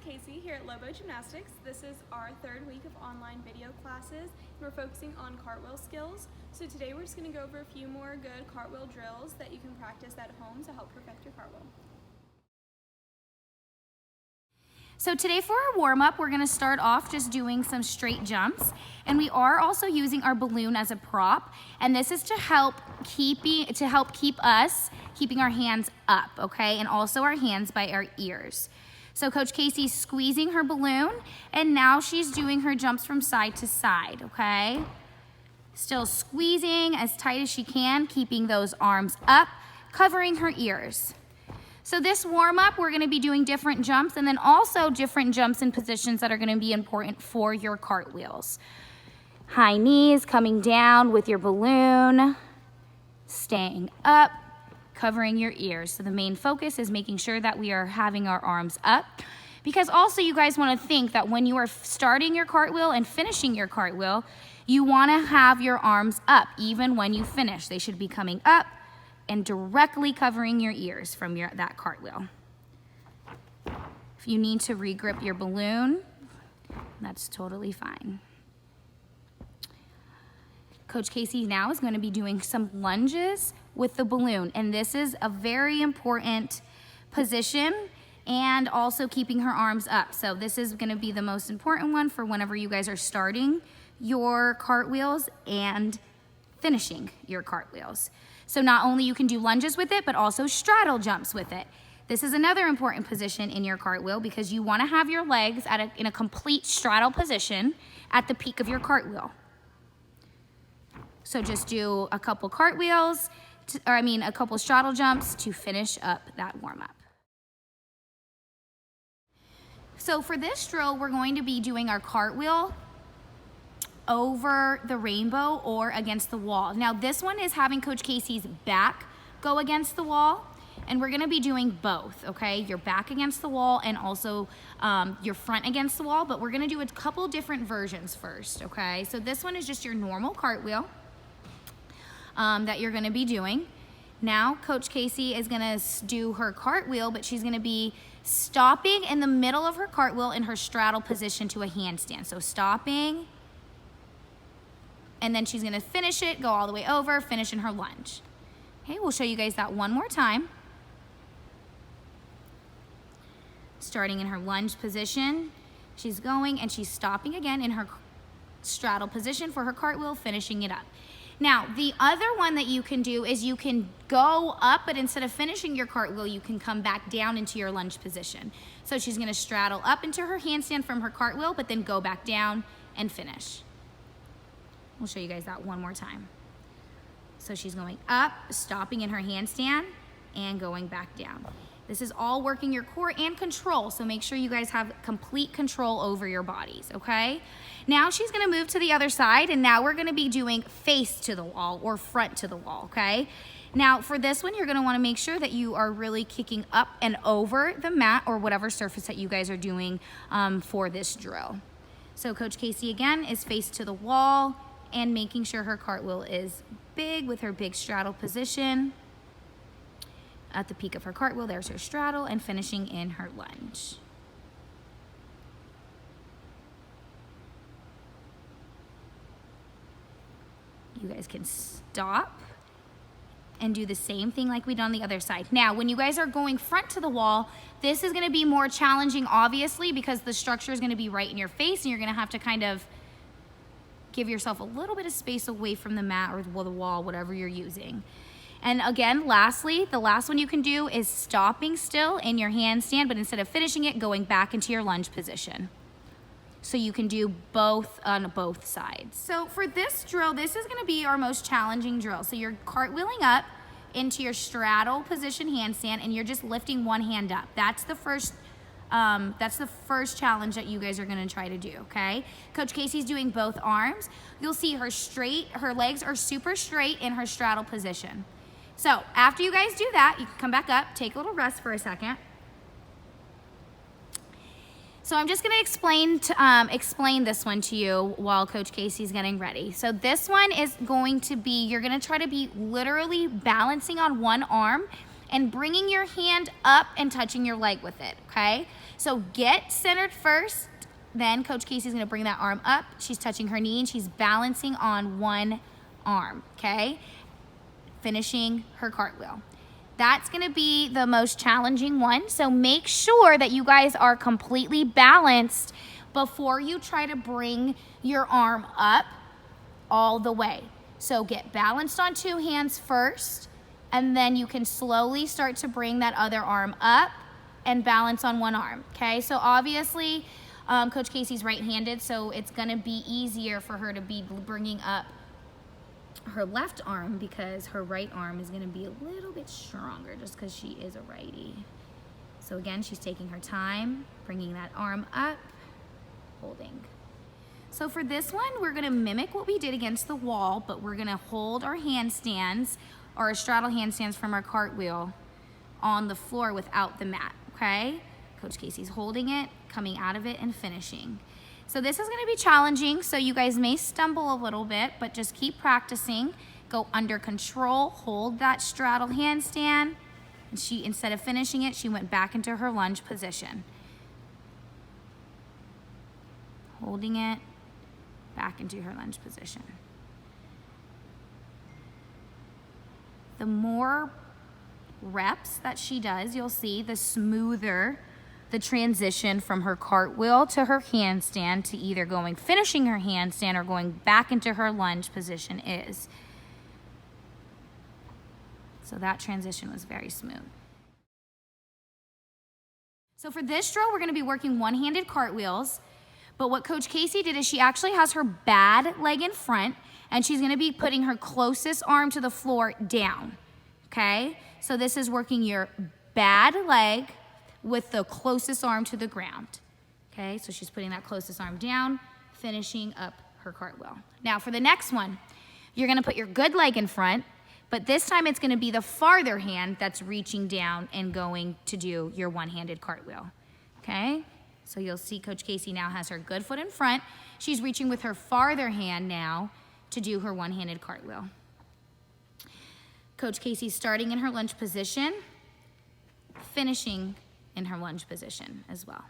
Casey here at Lobo Gymnastics. This is our third week of online video classes. We're focusing on cartwheel skills. So today we're just going to go over a few more good cartwheel drills that you can practice at home to help perfect your cartwheel. So today for our warm-up, we're gonna start off just doing some straight jumps. And we are also using our balloon as a prop. And this is to help keep us keeping our hands up, okay? And also our hands by our ears. So Coach Casey's squeezing her balloon, and now she's doing her jumps from side to side, okay? Still squeezing as tight as she can, keeping those arms up, covering her ears. So this warm-up, we're gonna be doing different jumps and then also different jumps in positions that are gonna be important for your cartwheels. High knees, coming down with your balloon, staying up, covering your ears. So the main focus is making sure that we are having our arms up, because also you guys wanna think that when you are starting your cartwheel and finishing your cartwheel, you wanna have your arms up even when you finish. They should be coming up and directly covering your ears from that cartwheel. If you need to regrip your balloon, that's totally fine. Coach Casey now is going to be doing some lunges with the balloon, and this is a very important position, and also keeping her arms up. So this is going to be the most important one for whenever you guys are starting your cartwheels and finishing your cartwheels. So not only you can do lunges with it, but also straddle jumps with it. This is another important position in your cartwheel because you want to have your legs in a complete straddle position at the peak of your cartwheel. So just do a couple cartwheels, a couple straddle jumps to finish up that warm-up. So for this drill, we're going to be doing our cartwheel over the rainbow or against the wall. Now this one is having Coach Casey's back go against the wall, and we're gonna be doing both, okay? Your back against the wall and also your front against the wall, but we're gonna do a couple different versions first, okay? So this one is just your normal cartwheel that you're gonna be doing. Now Coach Casey is gonna do her cartwheel, but she's gonna be stopping in the middle of her cartwheel in her straddle position to a handstand. So stopping, and then she's gonna finish it, go all the way over, finish in her lunge. Okay, we'll show you guys that one more time. Starting in her lunge position, she's going and she's stopping again in her straddle position for her cartwheel, finishing it up. Now, the other one that you can do is you can go up, but instead of finishing your cartwheel, you can come back down into your lunge position. So she's gonna straddle up into her handstand from her cartwheel, but then go back down and finish. We'll show you guys that one more time. So she's going up, stopping in her handstand, and going back down. This is all working your core and control, so make sure you guys have complete control over your bodies, okay? Now she's gonna move to the other side, and now we're gonna be doing face to the wall or front to the wall, okay? Now for this one, you're gonna wanna make sure that you are really kicking up and over the mat or whatever surface that you guys are doing for this drill. So Coach Casey again is face to the wall, and making sure her cartwheel is big with her big straddle position. At the peak of her cartwheel, there's her straddle, and finishing in her lunge. You guys can stop and do the same thing like we did on the other side. Now, when you guys are going front to the wall, this is gonna be more challenging, obviously, because the structure is gonna be right in your face, and you're gonna have to kind of give yourself a little bit of space away from the mat or the wall, whatever you're using. And again, lastly, the last one you can do is stopping still in your handstand, but instead of finishing it, going back into your lunge position. So you can do both on both sides. So for this drill, this is gonna be our most challenging drill. So you're cartwheeling up into your straddle position handstand, and you're just lifting one hand up. That's the first challenge that you guys are gonna try to do, okay? Coach Casey's doing both arms. You'll see her legs are super straight in her straddle position. So after you guys do that, you can come back up, take a little rest for a second. So I'm just gonna explain this one to you while Coach Casey's getting ready. So this one is going to be, you're gonna try to be literally balancing on one arm and bringing your hand up and touching your leg with it, okay? So get centered first, then Coach Casey's gonna bring that arm up. She's touching her knee and she's balancing on one arm, okay? Finishing her cartwheel. That's gonna be the most challenging one, so make sure that you guys are completely balanced before you try to bring your arm up all the way. So get balanced on two hands first, and then you can slowly start to bring that other arm up and balance on one arm, okay? So obviously, Coach Casey's right-handed, so it's gonna be easier for her to be bringing up her left arm because her right arm is gonna be a little bit stronger just because she is a righty. So again, she's taking her time, bringing that arm up, holding. So for this one, we're gonna mimic what we did against the wall, but we're gonna hold our handstands or our straddle handstands from our cartwheel on the floor without the mat, okay? Coach Casey's holding it, coming out of it, and finishing. So this is gonna be challenging, so you guys may stumble a little bit, but just keep practicing. Go under control, hold that straddle handstand, and she, instead of finishing it, she went back into her lunge position. Holding it, back into her lunge position. The more reps that she does, you'll see the smoother the transition from her cartwheel to her handstand to either finishing her handstand or going back into her lunge position is. So that transition was very smooth. So for this drill, we're gonna be working one-handed cartwheels, but what Coach Casey did is she actually has her bad leg in front, and she's gonna be putting her closest arm to the floor down, okay? So this is working your bad leg with the closest arm to the ground, okay? So she's putting that closest arm down, finishing up her cartwheel. Now for the next one, you're gonna put your good leg in front, but this time it's gonna be the farther hand that's reaching down and going to do your one-handed cartwheel, okay? So you'll see Coach Casey now has her good foot in front. She's reaching with her farther hand now to do her one-handed cartwheel. Coach Casey's starting in her lunge position, finishing in her lunge position as well.